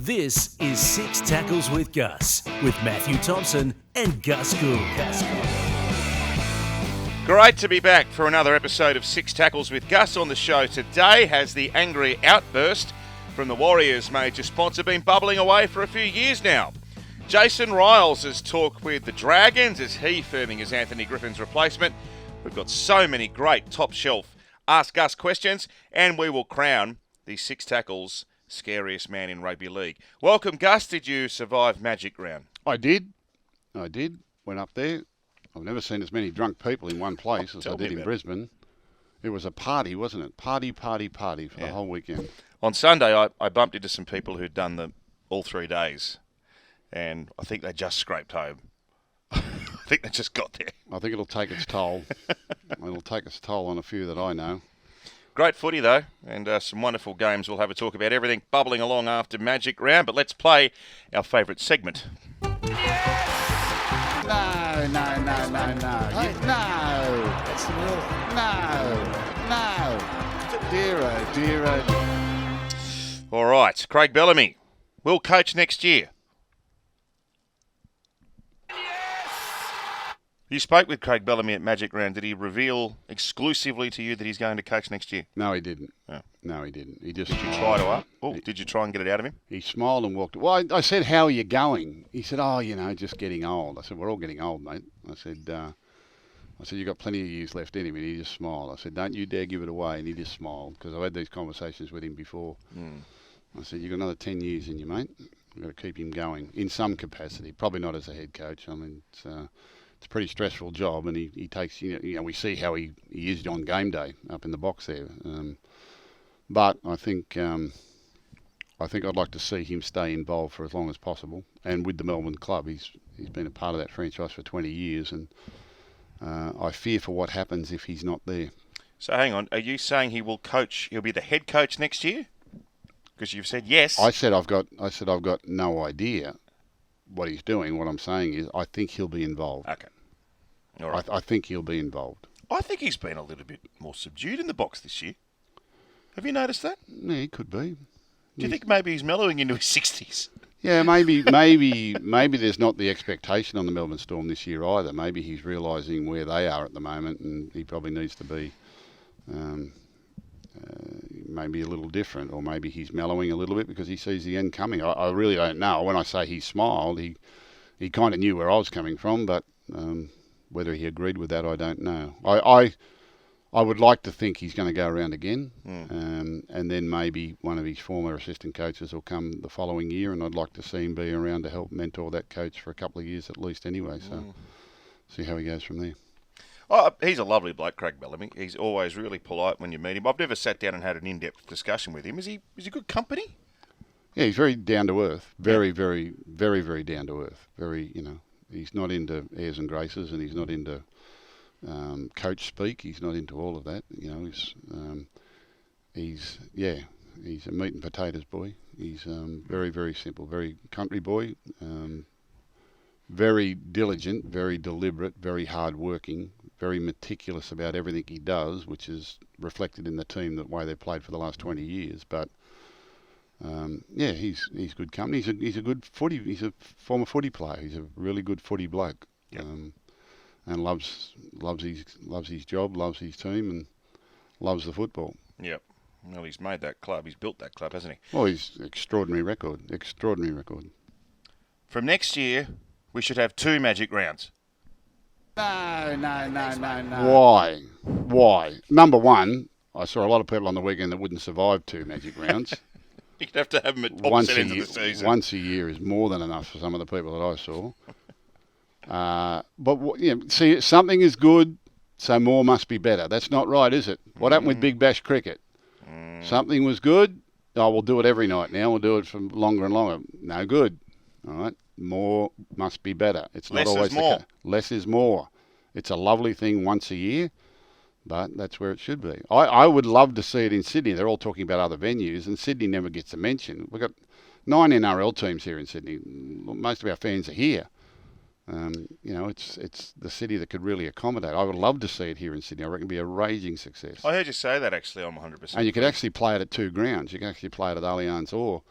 This is Six Tackles with Gus, with Matthew Thompson and Gus Gould. Great to be back for another episode of Six Tackles with Gus. On the show today has the angry outburst from the Warriors' major sponsor been bubbling away for a few years now. Jason Ryles has talked with the Dragons as he firming as Anthony Griffin's replacement. We've got so many great top shelf Ask Gus questions, and we will crown the Six Tackles Scariest Man in rugby league. Welcome, Gus. Did you survive Magic Round? I did. Went up there. I've never seen as many drunk people in one place as I did in Brisbane. It was a party, wasn't it? Party for the whole weekend. On Sunday, I bumped into some people who'd done all 3 days, and I think they just scraped home. I think they just got there. I think it'll take its toll. It'll take its toll on a few that I know. Great footy, though, and some wonderful games. We'll have a talk about everything bubbling along after Magic Round, but let's play our favourite segment. Yes! No. That's the rule. No. Dear. All right, Craig Bellamy will coach next year. You spoke with Craig Bellamy at Magic Round. Did he reveal exclusively to you that he's going to coach next year? No, he didn't. Oh. No, he didn't. He just Did you try to did you try and get it out of him? He smiled and walked. Well, I said, "How are you going?" He said, just getting old." I said, "We're all getting old, mate." I said, "You've got plenty of years left in him," and he just smiled. I said, "Don't you dare give it away," and he just smiled because I've had these conversations with him before. I said, "You've got another 10 years in you, mate. We've got to keep him going in some capacity. Probably not as a head coach. I mean, it's a pretty stressful job, and he takes, we see how he is on game day up in the box there. But I think I'd like to see him stay involved for as long as possible. And with the Melbourne club, he's been a part of that franchise for 20 years, and I fear for what happens if he's not there." So hang on, are you saying he will coach? He'll be the head coach next year? Because you've said yes. I said I've got no idea what he's doing. What I'm saying is I think he'll be involved. Okay. All right. I think he'll be involved. I think he's been a little bit more subdued in the box this year. Have you noticed that? Yeah, he could be. Do you think maybe he's mellowing into his 60s? Yeah, maybe there's not the expectation on the Melbourne Storm this year either. Maybe he's realising where they are at the moment, and he probably needs to be maybe a little different, or maybe he's mellowing a little bit because he sees the end coming. I really don't know. When I say he smiled, he kind of knew where I was coming from, but whether he agreed with that, I don't know. I would like to think he's going to go around again, and then maybe one of his former assistant coaches will come the following year, and I'd like to see him be around to help mentor that coach for a couple of years at least anyway, so see how he goes from there. Oh, he's a lovely bloke, Craig Bellamy. He's always really polite when you meet him. I've never sat down and had an in-depth discussion with him. Is he good company? Yeah, he's very down to earth. Very down to earth. He's not into airs and graces, and he's not into coach speak. He's not into all of that. He's a meat and potatoes boy. He's very simple, very country boy, very diligent, very deliberate, very hard working, very meticulous about everything he does, which is reflected in the team the way they've played for the last 20 years. But he's good company. He's a good footy. He's a former footy player. He's a really good footy bloke. Yep. And loves his job, loves his team, and loves the football. Yep. Well, he's made that club. He's built that club, hasn't he? Well, he's extraordinary record. From next year, we should have 2 Magic Rounds. No. Why? Number one, I saw a lot of people on the weekend that wouldn't survive 2 Magic Rounds. You'd have to have them at opposite ends of the season. Once a year is more than enough for some of the people that I saw. But see, something is good, so more must be better. That's not right, is it? What happened with Big Bash cricket? Something was good. Oh, we'll do it every night now. We'll do it for longer and longer. No good. All right. More must be better. It's not always the case. Less is more. It's a lovely thing once a year, but that's where it should be. I would love to see it in Sydney. They're all talking about other venues, and Sydney never gets a mention. We've got 9 NRL teams here in Sydney. Most of our fans are here. It's the city that could really accommodate. I would love to see it here in Sydney. I reckon it'd be a raging success. I heard you say that, actually. I'm 100%. And you could actually play it at 2 grounds. You can actually play it at Allianz or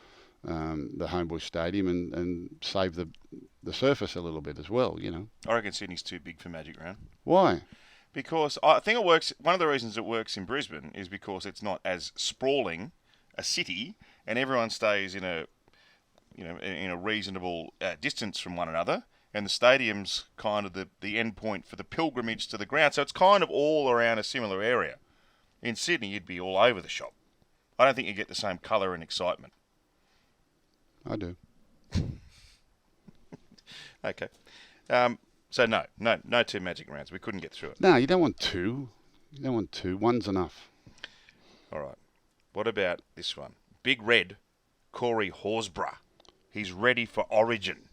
the Homebush Stadium and save the surface a little bit as well, you know. I reckon Sydney's too big for Magic Round. Why? Because I think it works. One of the reasons it works in Brisbane is because it's not as sprawling a city, and everyone stays in a reasonable distance from one another. And the stadium's kind of the end point for the pilgrimage to the ground. So it's kind of all around a similar area. In Sydney, you'd be all over the shop. I don't think you get the same colour and excitement. I do. Okay. So no 2 Magic Rounds. We couldn't get through it. No, you don't want 2. You don't want 2. One's enough. All right. What about this one? Big Red, Corey Horsburgh. He's ready for Origin.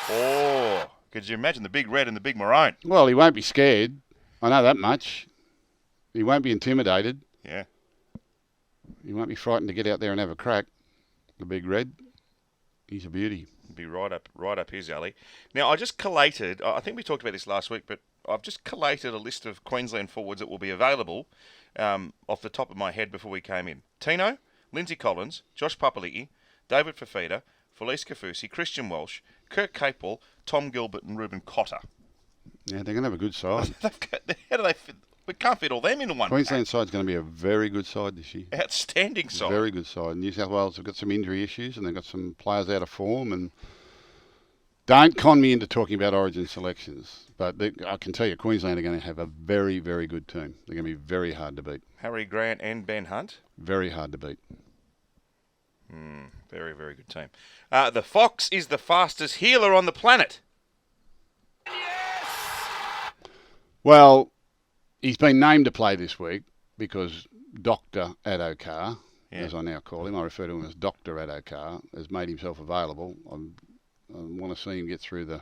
Oh, could you imagine the Big Red and the Big Maroon? Well, he won't be scared. I know that much. He won't be intimidated. Yeah. He won't be frightened to get out there and have a crack. The Big Red. He's a beauty. Be right up his alley. Now, I just collated, I think we talked about this last week, but I've just collated a list of Queensland forwards that will be available off the top of my head before we came in. Tino, Lindsay Collins, Josh Papali'i, David Fafita, Felice Kafusi, Christian Welsh, Kirk Capewell, Tom Gilbert and Ruben Cotter. Yeah, they're going to have a good side. How do they fit? We can't fit all them into one. Queensland side's going to be a very good side this year. Outstanding side. Very good side. New South Wales have got some injury issues and they've got some players out of form. And don't con me into talking about Origin selections, but I can tell you Queensland are going to have a very, very good team. They're going to be very hard to beat. Harry Grant and Ben Hunt. Very hard to beat. Very, very good team. The Fox is the fastest healer on the planet. Well, he's been named to play this week because Dr. Addo-Carr, as I now call him, I refer to him as Dr. Addo-Carr, has made himself available. I want to see him get through the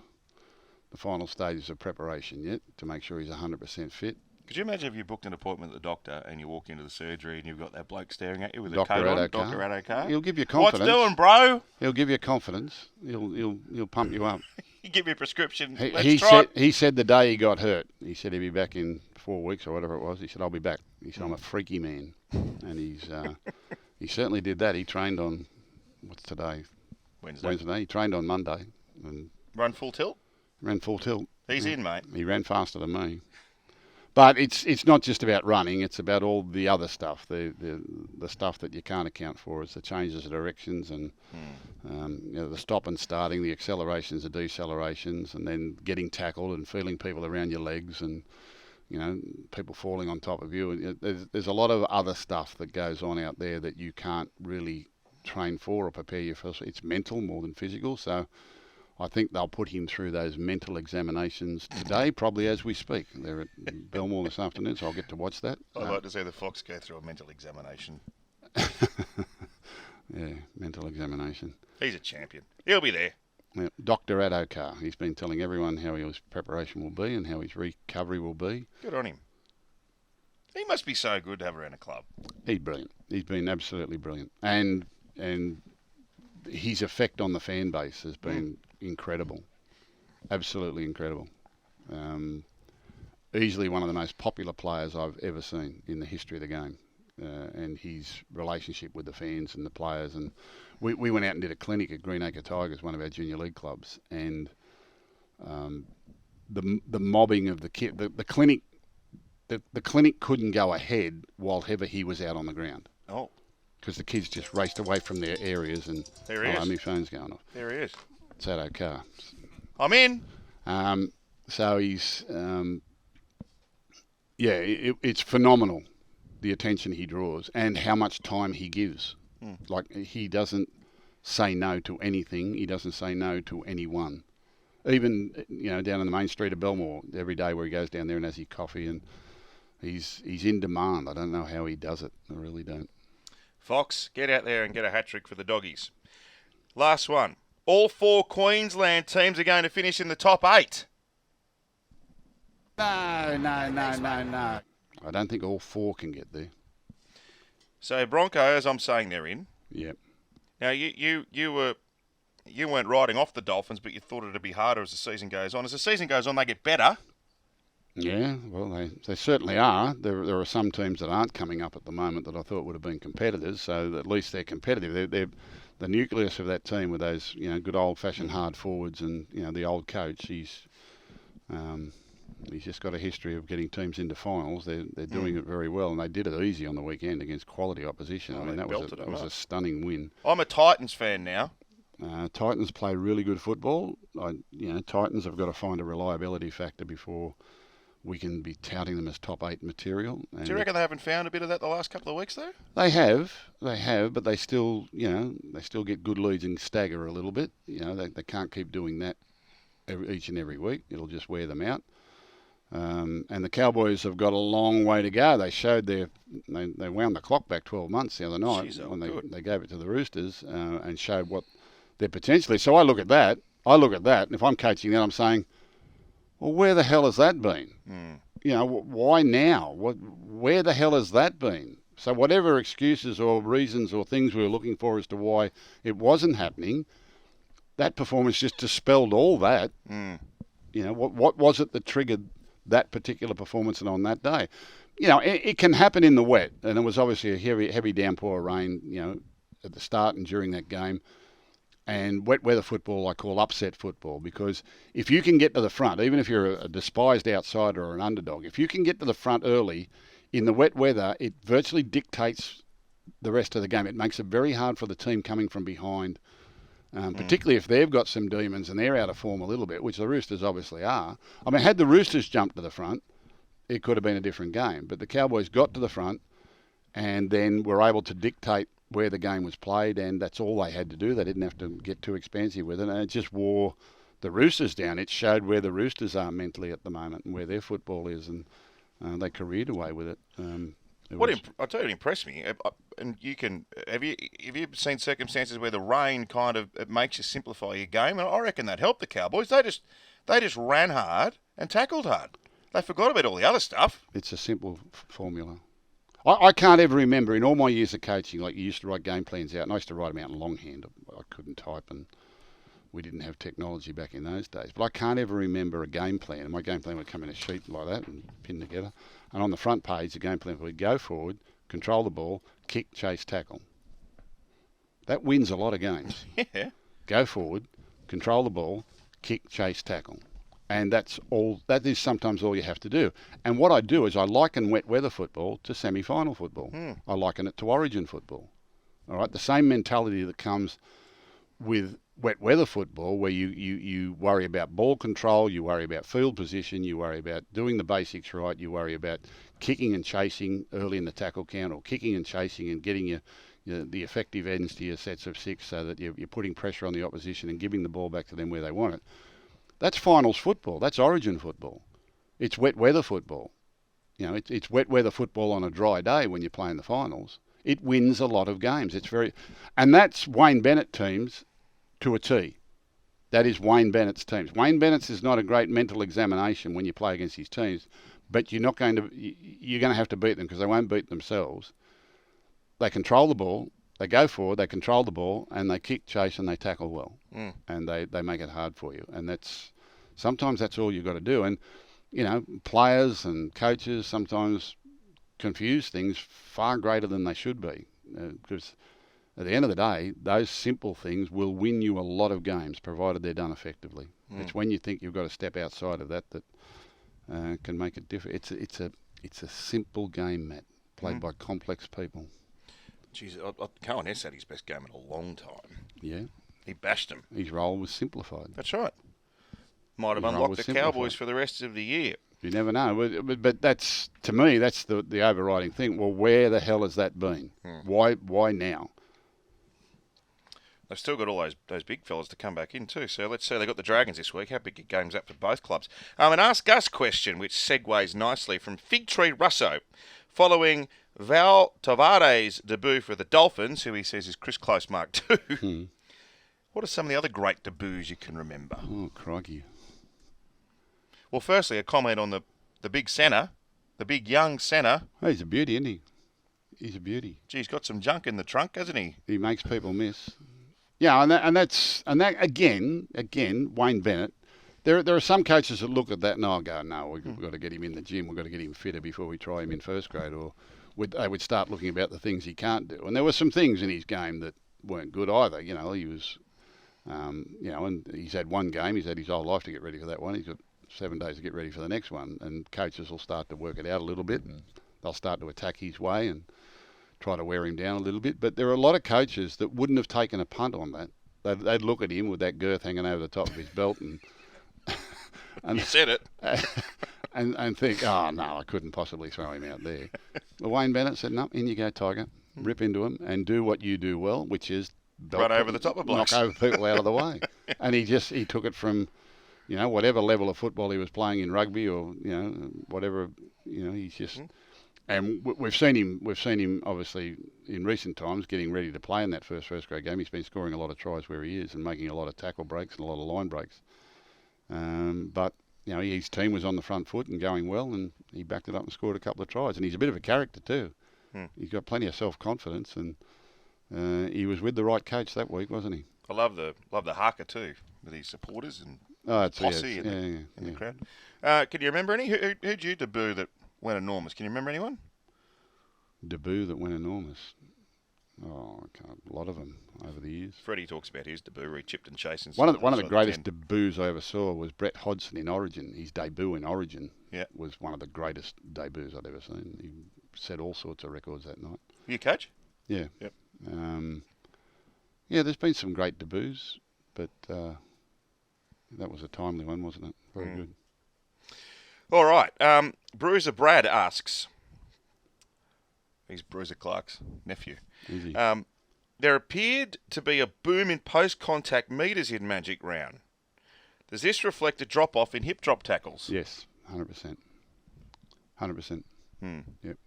final stages of preparation yet to make sure he's 100% fit. Could you imagine if you booked an appointment at the doctor and you walk into the surgery and you've got that bloke staring at you with Dr. a coat on? Addo-Carr. Dr. Addo-Carr. He'll give you confidence. What's doing, bro? He'll give you confidence. He'll pump you up. You give me a prescription. He said the day he got hurt, he said he'd be back in 4 weeks or whatever it was. He said, I'll be back. He said, I'm a freaky man. And he certainly did that. He trained on, what's today? Wednesday. He trained on Monday. And Run full tilt? Ran full tilt. He's in, mate. He ran faster than me. But it's not just about running. It's about all the other stuff, the stuff that you can't account for. It's the changes of directions and the stop and starting, the accelerations, the decelerations, and then getting tackled and feeling people around your legs and people falling on top of you. There's a lot of other stuff that goes on out there that you can't really train for or prepare you for. It's mental more than physical. So I think they'll put him through those mental examinations today, probably as we speak. They're at Belmore this afternoon, so I'll get to watch that. I'd like to see the Fox go through a mental examination. Yeah, mental examination. He's a champion. He'll be there. Yeah, Dr. Addo-Carr. He's been telling everyone how his preparation will be and how his recovery will be. Good on him. He must be so good to have around a club. He's brilliant. He's been absolutely brilliant. And his effect on the fan base has been incredible. Absolutely incredible. Easily one of the most popular players I've ever seen in the history of the game. And his relationship with the fans and the players. And we went out and did a clinic at Greenacre Tigers, one of our junior league clubs. And the mobbing of the kid, the clinic, the clinic couldn't go ahead while ever he was out on the ground. Oh. Because the kids just raced away from their areas and there he is. My phone's going off. There he is. It's Addo-Carr. I'm in. So he's, it's phenomenal, the attention he draws and how much time he gives. Like, he doesn't say no to anything. He doesn't say no to anyone. Even, down in the main street of Belmore, every day where he goes down there and has his coffee, and he's in demand. I don't know how he does it. I really don't. Fox, get out there and get a hat-trick for the doggies. Last one. All 4 Queensland teams are going to finish in the top 8. No. I don't think all 4 can get there. So Broncos, I'm saying they're in. Yep. Now, you weren't riding off the Dolphins, but you thought it'd be harder as the season goes on. As the season goes on, they get better. Yeah, well, they certainly are. There are some teams that aren't coming up at the moment that I thought would have been competitors, so at least they're competitive. the nucleus of that team with those, good old-fashioned hard forwards and, the old coach, he's just got a history of getting teams into finals. They're doing it very well, and they did it easy on the weekend against quality opposition. I mean, that was a stunning win. I'm a Titans fan now. Titans play really good football. Titans have got to find a reliability factor before we can be touting them as top 8 material. And do you reckon they haven't found a bit of that the last couple of weeks, though? They have, but they still, they still get good leads and stagger a little bit. They can't keep doing that each and every week. It'll just wear them out. And the Cowboys have got a long way to go. They showed they wound the clock back 12 months the other night when they gave it to the Roosters and showed what they're potentially. So I look at that, and if I'm coaching that, I'm saying, well, where the hell has that been? Why now? Where the hell has that been? So whatever excuses or reasons or things we were looking for as to why it wasn't happening, that performance just dispelled all that. What was it that triggered that particular performance and on that day? It can happen in the wet, and it was obviously a heavy downpour of rain, at the start and during that game. And wet weather football I call upset football, because if you can get to the front, even if you're a despised outsider or an underdog, if you can get to the front early in the wet weather, it virtually dictates the rest of the game. It makes it very hard for the team coming from behind, particularly if they've got some demons and they're out of form a little bit, which the Roosters obviously are. I mean, had the Roosters jumped to the front, it could have been a different game. But the Cowboys got to the front and then were able to dictate where the game was played, and that's all they had to do. They didn't have to get too expansive with it, and it just wore the Roosters down. It showed where the Roosters are mentally at the moment and where their football is, and they careered away with it. I'll tell you what impressed me, and have you seen circumstances where the rain kind of it makes you simplify your game? And I reckon that helped the Cowboys. They just ran hard and tackled hard. They forgot about all the other stuff. It's a simple formula. I can't ever remember in all my years of coaching, like you used to write game plans out, and I used to write them out in longhand. I couldn't type, and we didn't have technology back in those days. But I can't ever remember a game plan. And my game plan would come in a sheet like that and pinned together. And on the front page, the game plan would go forward, control the ball, kick, chase, tackle. That wins a lot of games. Yeah. Go forward, control the ball, kick, chase, tackle. And that is sometimes all you have to do. And what I do is I liken wet weather football to semi-final football. I liken it to origin football. All right, the same mentality that comes with wet weather football, where you worry about ball control, you worry about field position, you worry about doing the basics right, you worry about kicking and chasing early in the tackle count, or kicking and chasing and getting the effective ends to your sets of 6 so that you're putting pressure on the opposition and giving the ball back to them where they want it. That's finals football. That's origin football. It's wet weather football. It's wet weather football on a dry day when you're playing the finals. It wins a lot of games. And that's Wayne Bennett teams to a T. That is Wayne Bennett's teams. Wayne Bennett's is not a great mental examination when you play against his teams, but you're going to have to beat them because they won't beat themselves. They control the ball. They go forward, they control the ball, and they kick, chase, and they tackle well. And they make it hard for you. And sometimes that's all you've got to do. And, players and coaches sometimes confuse things far greater than they should be. Because at the end of the day, those simple things will win you a lot of games, provided they're done effectively. It's when you think you've got to step outside of that can make it different. It's a simple game, Matt, played by complex people. Jeez, Cohen Hess had his best game in a long time. Yeah. He bashed him. His role was simplified. That's right. Might have unlocked the Cowboys for the rest of the year. You never know. But that's, to me, that's the overriding thing. Well, where the hell has that been? Why now? They've still got all those big fellas to come back in too. So let's say they've got the Dragons this week. How big a game's up for both clubs? An Ask Gus question, which segues nicely from Fig Tree Russo. Following Val Tavares' debut for the Dolphins, who he says is Chris Close Mark II, what are some of the other great debuts you can remember? Oh, crikey. Well, firstly, a comment on the big centre, the big young centre. Oh, he's a beauty, isn't he? He's a beauty. Gee, he's got some junk in the trunk, hasn't he? He makes people miss. Yeah, and that again, Wayne Bennett. There are some coaches that look at that and I'll go, no, we've got to get him in the gym. We've got to get him fitter before we try him in first grade. Or they would start looking about the things he can't do. And there were some things in his game that weren't good either. He was, and he's had one game. He's had his whole life to get ready for that one. He's got 7 days to get ready for the next one. And coaches will start to work it out a little bit. And they'll start to attack his way and try to wear him down a little bit. But there are a lot of coaches that wouldn't have taken a punt on that. They'd look at him with that girth hanging over the top of his belt and you said it. and think, oh, no, I couldn't possibly throw him out there. But Wayne Bennett said, no, in you go, Tiger. Rip into him and do what you do well, which is run over the top of blokes. Knock over people out of the way. And he took it from, whatever level of football he was playing in rugby or, whatever, he's just... And we've seen him obviously in recent times getting ready to play in that first grade game. He's been scoring a lot of tries where he is and making a lot of tackle breaks and a lot of line breaks. But his team was on the front foot and going well, and he backed it up and scored a couple of tries. And he's a bit of a character too. He's got plenty of self-confidence, and he was with the right coach that week, wasn't he? I love the haka too with his supporters and posse in the crowd. Can you remember any? Who'd you debut that went enormous? Can you remember anyone? Debut that went enormous? Oh, a lot of them over the years. Freddie talks about his debut where he chipped and chased. One of the greatest debuts I ever saw was Brett Hodgson in Origin. His debut in Origin was one of the greatest debuts I'd ever seen. He set all sorts of records that night. You coach? Yeah. Yep. There's been some great debuts, but that was a timely one, wasn't it? Very good. All right. Bruiser Brad asks, he's Bruiser Clark's nephew. Easy. There appeared to be a boom in post-contact meters in Magic Round. Does this reflect a drop-off in hip drop tackles? Yes, 100%. 100%. Yep.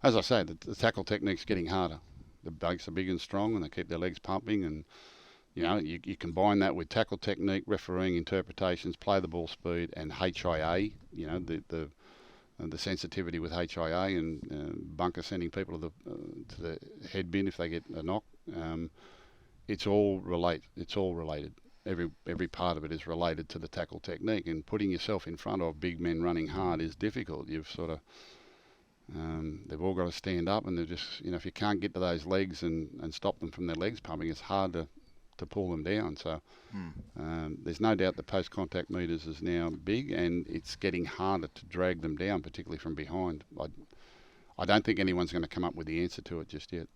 As I say, the tackle technique's getting harder. The blokes are big and strong, and they keep their legs pumping, and you combine that with tackle technique, refereeing interpretations, play the ball speed, and HIA. The sensitivity with HIA and bunker sending people to the head bin if they get a knock. It's all related. Every part of it is related to the tackle technique, and putting yourself in front of big men running hard is difficult. You've sort of they've all got to stand up, and they're just if you can't get to those legs and stop them from their legs pumping, it's hard to pull them down. So there's no doubt the post-contact meters is now big, and it's getting harder to drag them down, particularly from behind. I don't think anyone's going to come up with the answer to it just yet.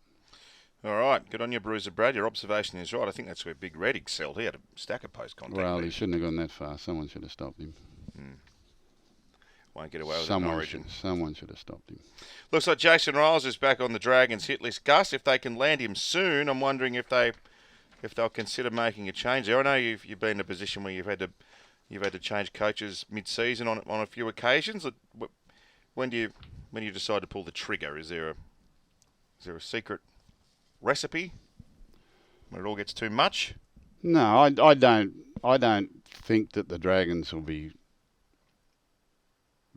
All right, good on you, Bruiser Brad. Your observation is right. I think that's where Big Red excelled. He had a stack of post-contact Well, meters. he shouldn't have gone that far. Someone should have stopped him. Won't get away with it in Origin. Someone should have stopped him. Looks like Jason Ryles is back on the Dragons hit list. Gus, if they can land him soon, I'm wondering if they'll consider making a change there. I know you've been in a position where you've had to change coaches mid-season on a few occasions. When do you decide to pull the trigger? Is there a secret recipe when it all gets too much? No, I don't think that the Dragons will be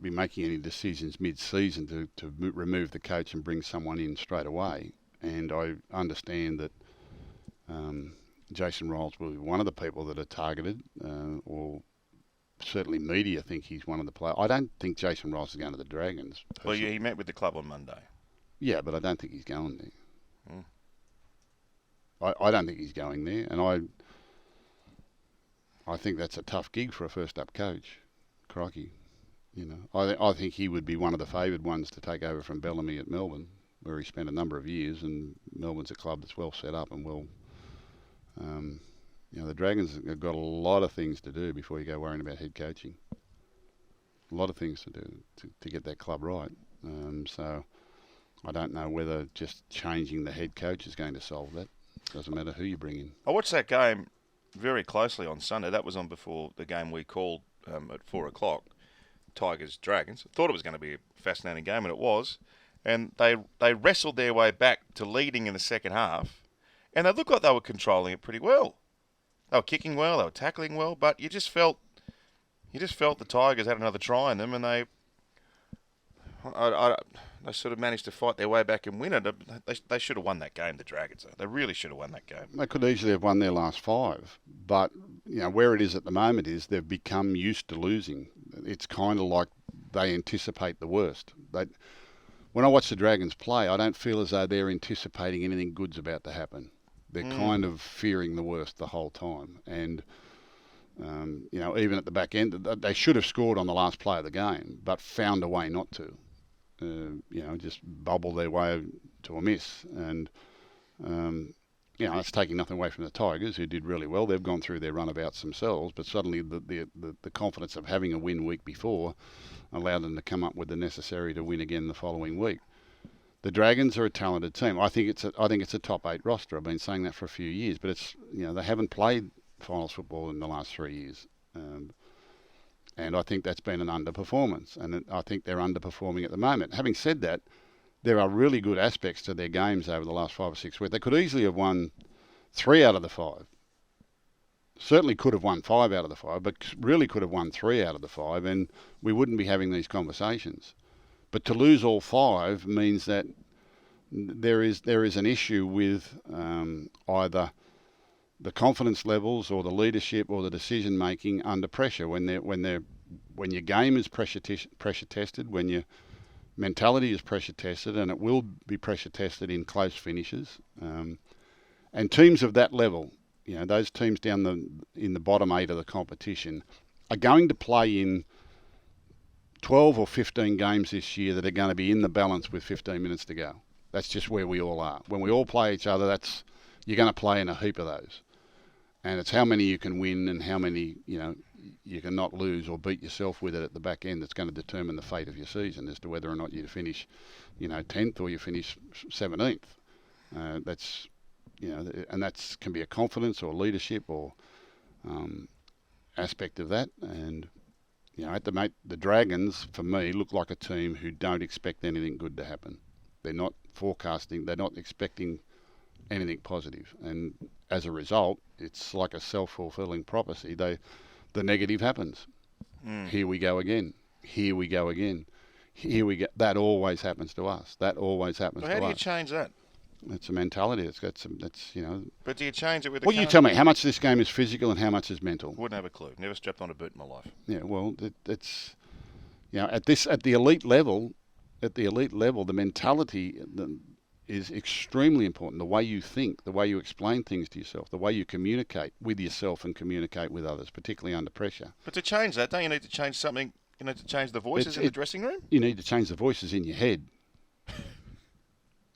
making any decisions mid-season to remove the coach and bring someone in straight away. And I understand that Jason Ryles will be one of the people that are targeted, or certainly media think he's one of the players. I don't think Jason Ryles is going to the Dragons. Well, he met with the club on Monday. Yeah, but I don't think he's going there. I don't think he's going there, and I think that's a tough gig for a first-up coach. Crikey. I think he would be one of the favoured ones to take over from Bellamy at Melbourne, where he spent a number of years, and Melbourne's a club that's well set up and well. The Dragons have got a lot of things to do before you go worrying about head coaching. A lot of things to do to get that club right. So I don't know whether just changing the head coach is going to solve that. Doesn't matter who you bring in. I watched that game very closely on Sunday. That was on before the game we called at 4 o'clock. Tigers Dragons. Thought it was going to be a fascinating game, and it was. And they wrestled their way back to leading in the second half, and they looked like they were controlling it pretty well. They were kicking well, they were tackling well, but you just felt the Tigers had another try in them, and they sort of managed to fight their way back and win it. They should have won that game, the Dragons. They really should have won that game. They could easily have won their last 5, but where it is at the moment is they've become used to losing. It's kind of like they anticipate the worst. When I watch the Dragons play, I don't feel as though they're anticipating anything good's about to happen. They're kind of fearing the worst the whole time. And, even at the back end, they should have scored on the last play of the game, but found a way not to. Just bubble their way to a miss. And, it's taking nothing away from the Tigers, who did really well. They've gone through their runabouts themselves, but suddenly the confidence of having a win week before allowed them to come up with the necessary to win again the following week. The Dragons are a talented team. I think it's a top 8 roster. I've been saying that for a few years, but it's they haven't played finals football in the last 3 years, and I think that's been an underperformance. And I think they're underperforming at the moment. Having said that, there are really good aspects to their games over the last 5 or 6 weeks. They could easily have won 3 out of the 5. Certainly could have won 5 out of the 5, but really could have won 3 out of the 5, and we wouldn't be having these conversations. But to lose all 5 means that there is an issue with either the confidence levels or the leadership or the decision making under pressure. When your game is pressure tested, when your mentality is pressure tested, and it will be pressure tested in close finishes. And teams of that level, those teams down in the bottom 8 of the competition, are going to play in 12 or 15 games this year that are going to be in the balance with 15 minutes to go. That's just where we all are. When we all play each other, you're going to play in a heap of those. And it's how many you can win and how many, you can not lose or beat yourself with it at the back end that's going to determine the fate of your season as to whether or not you finish, 10th or you finish 17th. And that can be a confidence or leadership or aspect of that. And, the Dragons, for me, look like a team who don't expect anything good to happen. They're not forecasting, they're not expecting anything positive. And as a result, it's like a self-fulfilling prophecy. The negative happens. Here we go again. Here we go again. Here we go. That always happens to us. That always happens to us. How do you change that? It's a mentality. But do you change it with? Well, you tell me how much this game is physical and how much is mental. Wouldn't have a clue. Never strapped on a boot in my life. Yeah, well, it's at the elite level, the mentality is extremely important. The way you think, the way you explain things to yourself, the way you communicate with yourself and communicate with others, particularly under pressure. But to change that, don't you need to change something? You need to change the voices in the dressing room? You need to change the voices in your head.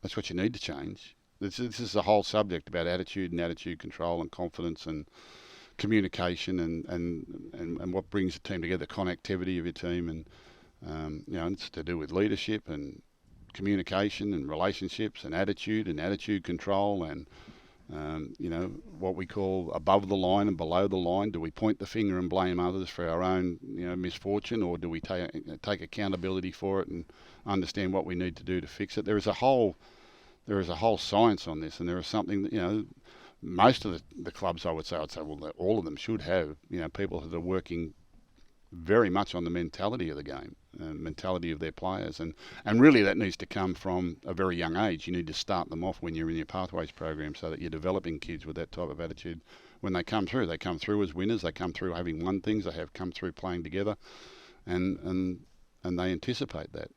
That's what you need to change. This is the whole subject about attitude and attitude control and confidence and communication and what brings a team together, connectivity of your team, and it's to do with leadership and communication and relationships and attitude control and what we call above the line and below the line. Do we point the finger and blame others for our own misfortune, or do we take accountability for it and understand what we need to do to fix it? There is a whole science on this, and there is something that, most of the clubs, I'd say, well, all of them should have, people that are working very much on the mentality of the game, mentality of their players. And really that needs to come from a very young age. You need to start them off when you're in your Pathways program so that you're developing kids with that type of attitude when they come through. They come through as winners. They come through having won things. They have come through playing together, and they anticipate that.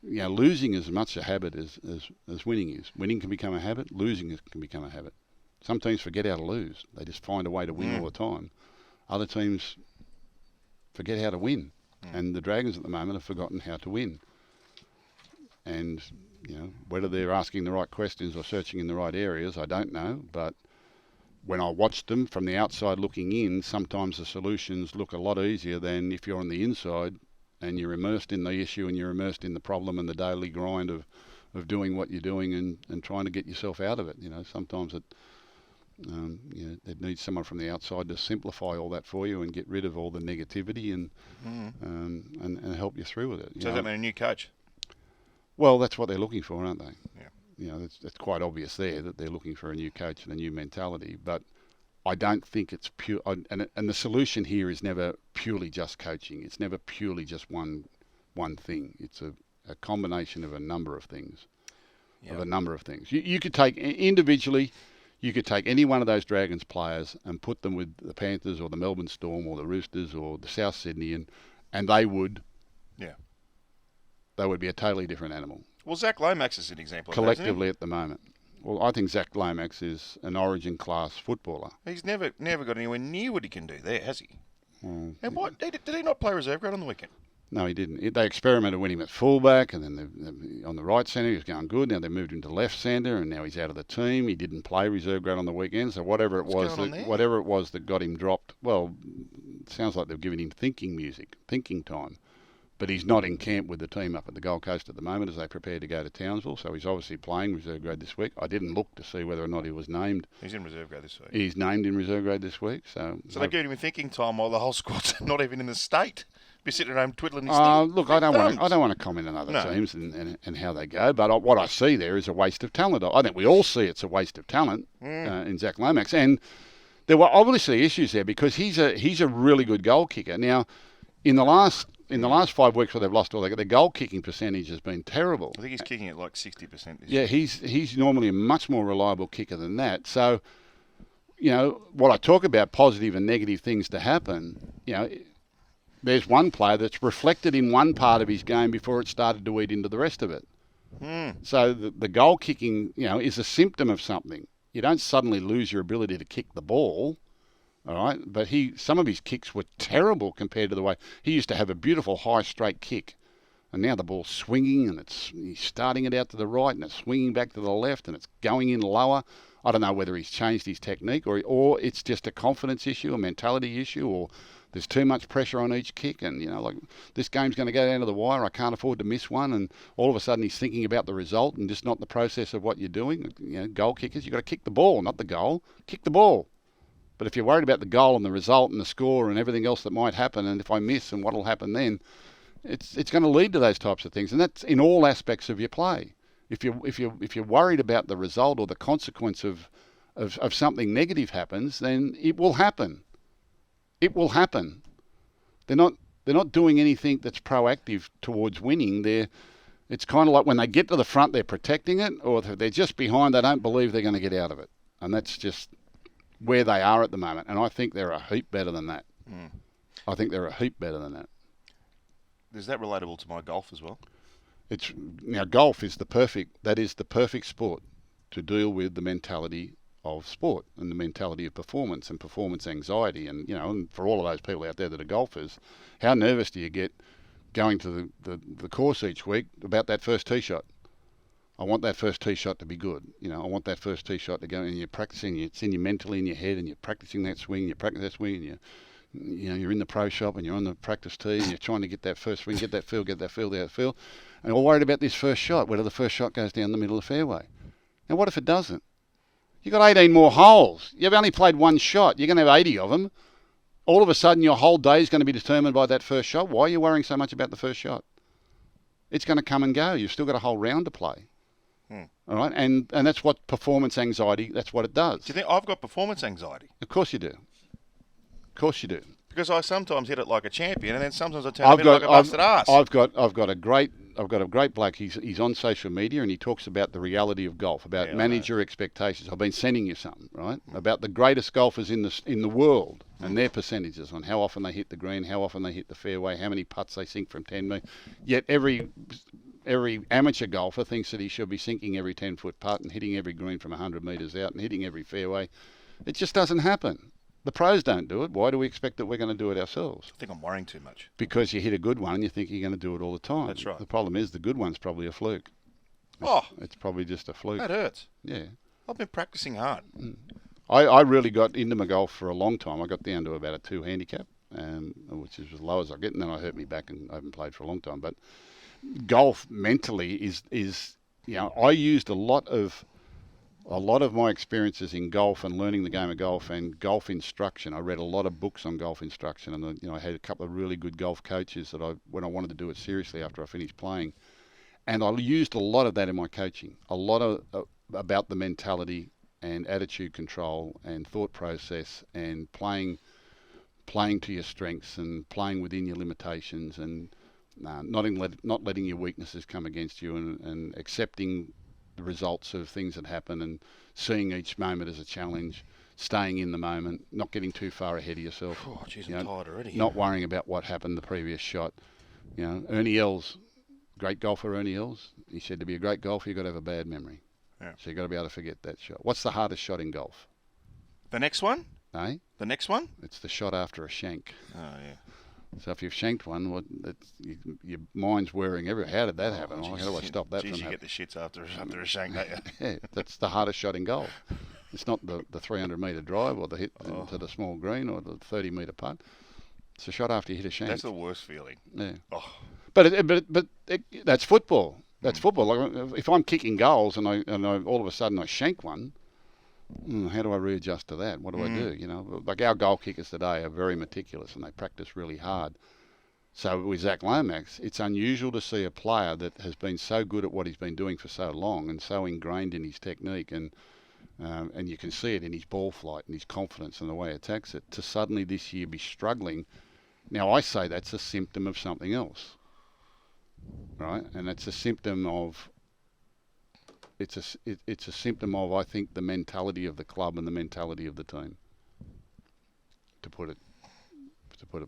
Losing is as much a habit as winning is. Winning can become a habit. Losing can become a habit. Some teams forget how to lose. They just find a way to win all the time. Other teams forget how to win. And the Dragons at the moment have forgotten how to win. And, whether they're asking the right questions or searching in the right areas, I don't know. But when I watch them from the outside looking in, sometimes the solutions look a lot easier than if you're on the inside and you're immersed in the issue and you're immersed in the problem and the daily grind of doing what you're doing and trying to get yourself out of it. Sometimes it needs someone from the outside to simplify all that for you and get rid of all the negativity and help you through with it. So does that mean a new coach? Well, that's what they're looking for, aren't they? Yeah. It's quite obvious there that they're looking for a new coach and a new mentality. But I don't think it's pure. And the solution here is never purely just coaching. It's never purely just one thing. It's a combination of a number of things. You could take individually. You could take any one of those Dragons players and put them with the Panthers or the Melbourne Storm or the Roosters or the South Sydney, and they would be a totally different animal. Well, Zach Lomax is an example collectively of that, at the moment. Well, I think Zach Lomax is an Origin-class footballer. He's never got anywhere near what he can do there, has he? Well, And what did he not play reserve grade on the weekend? no, he didn't. They experimented with him at fullback, and then on the right centre he was going good. Now they moved him to left centre, and now he's out of the team. He didn't play reserve grade on the weekend, so whatever it was that got him dropped. Well, it sounds like they've given him thinking time. But he's not in camp with the team up at the Gold Coast at the moment as they prepare to go to Townsville, so he's obviously playing reserve grade this week. I didn't look to see whether or not he was named. He's in reserve grade this week. He's named in reserve grade this week. So they're giving him thinking time while the whole squad's not even in the state. Be sitting at home twiddling his thumb. Look, I don't want to comment on other teams and how they go, but what I see there is a waste of talent. I think we all see it's a waste of talent in Zach Lomax, and there were obviously issues there because he's a really good goal kicker. Now, in the last 5 weeks where they've lost all their goal kicking percentage has been terrible. I think he's kicking at like 60%. Yeah, he's normally a much more reliable kicker than that. So, what I talk about positive and negative things to happen, there's one player that's reflected in one part of his game before it started to eat into the rest of it. So the goal kicking, is a symptom of something. You don't suddenly lose your ability to kick the ball. All right, but some of his kicks were terrible compared to the way he used to have a beautiful high straight kick, and now the ball's swinging and he's starting it out to the right and it's swinging back to the left and it's going in lower. I don't know whether he's changed his technique or it's just a confidence issue, a mentality issue, or there's too much pressure on each kick, and like this game's going to go down to the wire. I can't afford to miss one, and all of a sudden he's thinking about the result and just not the process of what you're doing. Goal kickers, you've got to kick the ball, not the goal. Kick the ball. But if you're worried about the goal and the result and the score and everything else that might happen, and if I miss and what'll happen then, it's going to lead to those types of things, and that's in all aspects of your play. If you're worried about the result or the consequence of something negative happens, then it will happen. It will happen. They're not doing anything that's proactive towards winning. It's kind of like when they get to the front, they're protecting it, or if they're just behind, they don't believe they're going to get out of it, and that's just where they are at the moment, and I think they're a heap better than that. I think they're a heap better than that. Is that relatable to my golf as well? Golf is the perfect sport to deal with the mentality of sport and the mentality of performance and performance anxiety, and and for all of those people out there that are golfers, how nervous do you get going to the course each week about that first tee shot? I want that first tee shot to be good. I want that first tee shot to go, and you're practicing. It's in your mentally in your head, and you're practicing that swing. You practice that swing, and you're in the pro shop, and you're on the practice tee, and you're trying to get that first swing, get that feel, and you're all worried about this first shot, whether the first shot goes down the middle of the fairway. Now, what if it doesn't? You've got 18 more holes. You've only played one shot. You're going to have 80 of them. All of a sudden, your whole day is going to be determined by that first shot. Why are you worrying so much about the first shot? It's going to come and go. You've still got a whole round to play. All right, and that's what performance anxiety, that's what it does. Do you think I've got performance anxiety? Of course you do. Of course you do. Because I sometimes hit it like a champion, and then sometimes I turn it like a busted ass. I've got a great bloke. He's on social media, and he talks about the reality of golf, about manage your expectations. I've been sending you something, right, about the greatest golfers in the world and their percentages on how often they hit the green, how often they hit the fairway, how many putts they sink from 10 metres. Yet every amateur golfer thinks that he should be sinking every 10-foot putt and hitting every green from 100 metres out and hitting every fairway. It just doesn't happen. The pros don't do it. Why do we expect that we're going to do it ourselves? I think I'm worrying too much. Because you hit a good one and you think you're going to do it all the time. That's right. The problem is the good one's probably a fluke. It's probably just a fluke. That hurts. Yeah. I've been practicing hard. I really got into my golf for a long time. I got down to about a 2 handicap, which is as low as I get, and then I hurt me back and I haven't played for a long time. But golf mentally is I used a lot of my experiences in golf and learning the game of golf and golf instruction. I read a lot of books on golf instruction, and I had a couple of really good golf coaches that when I wanted to do it seriously after I finished playing, and I used a lot of that in my coaching. A lot of about the mentality and attitude control and thought process and playing to your strengths and playing within your limitations and not letting your weaknesses come against you and accepting the results of things that happen and seeing each moment as a challenge, staying in the moment, not getting too far ahead of yourself. Oh, geez, I'm tired already. Not worrying about what happened the previous shot. Ernie Els, great golfer Ernie Els, he said to be a great golfer, you've got to have a bad memory. Yeah. So you've got to be able to forget that shot. What's the hardest shot in golf? The next one? Eh? The next one? It's the shot after a shank. Oh, yeah. So if you've shanked one, your mind's whirring everywhere. How did that happen? Geez, How do I stop that from you happening? get the shits after a shank, don't you? Yeah, that's the hardest shot in golf. It's not the 300-metre drive or the hit to the small green or the 30-metre putt. It's a shot after you hit a shank. That's the worst feeling. Yeah. Oh. But that's football. That's football. Like if I'm kicking goals and I all of a sudden I shank one, how do I readjust to that? What do I do? You know, like our goal kickers today are very meticulous and they practice really hard. So with Zach Lomax, it's unusual to see a player that has been so good at what he's been doing for so long and so ingrained in his technique and you can see it in his ball flight and his confidence and the way he attacks it, to suddenly this year be struggling. Now I say that's a symptom of something else, right? And it's a symptom of it's a symptom of, I think, the mentality of the club and the mentality of the team. To put it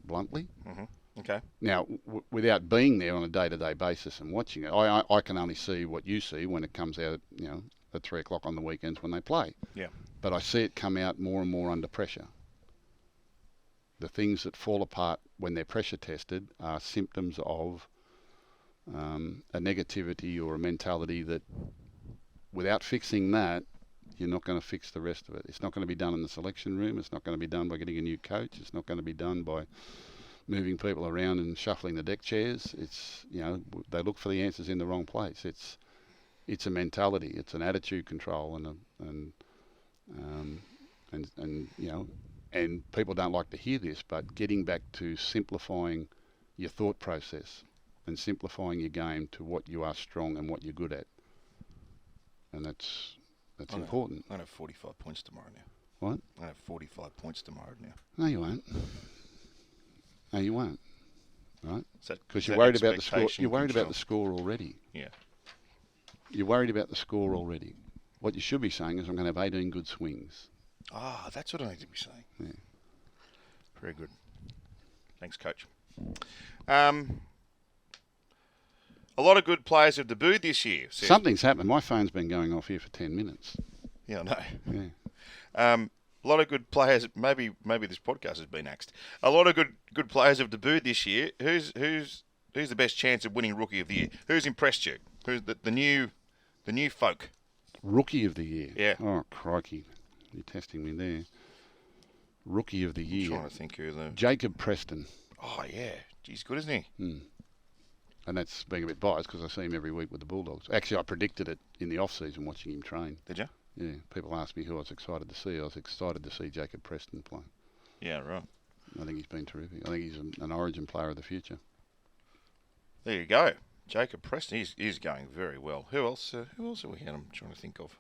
bluntly. Mm-hmm. Okay. Now, without being there on a day-to-day basis and watching it, I can only see what you see when it comes out, you know, at 3 o'clock on the weekends when they play. Yeah. But I see it come out more and more under pressure. The things that fall apart when they're pressure tested are symptoms of a negativity or a mentality that, without fixing that, you're not going to fix the rest of it. It's not going to be done in the selection room. It's not going to be done by getting a new coach. It's not going to be done by moving people around and shuffling the deck chairs. It's, you know, they look for the answers in the wrong place. It's a mentality. It's an attitude control and you know, and people don't like to hear this, but getting back to simplifying your thought process and simplifying your game to what you are strong and what you're good at. And that's important. I'm going to have 45 points tomorrow now. What? I'm going to have 45 points tomorrow now. No, you won't. No, you won't. Right? Because you're that worried about the score. expectation You're worried control? about the score already. Yeah. You're worried about the score already. What you should be saying is, I'm going to have 18 good swings. Ah, that's what I need to be saying. Yeah. Very good. Thanks, Coach. A lot of good players have debuted this year. Something's happened. My phone's been going off here for 10 minutes. Yeah, I know. Yeah. A lot of good players. Maybe this podcast has been axed. A lot of good players have debuted this year. Who's the best chance of winning Rookie of the Year? Who's impressed you? Who's the new folk? Rookie of the Year. Yeah. Oh, crikey. You're testing me there. Rookie of the Year. I'm trying to think who the... Jacob Preston. Oh, yeah. He's good, isn't he? And that's being a bit biased because I see him every week with the Bulldogs. Actually, I predicted it in the off-season watching him train. Did you? Yeah. People asked me who I was excited to see. I was excited to see Jacob Preston play. Yeah, right. I think he's been terrific. I think he's an Origin player of the future. There you go. Jacob Preston. He's going very well. Who else have we had? I'm trying to think of.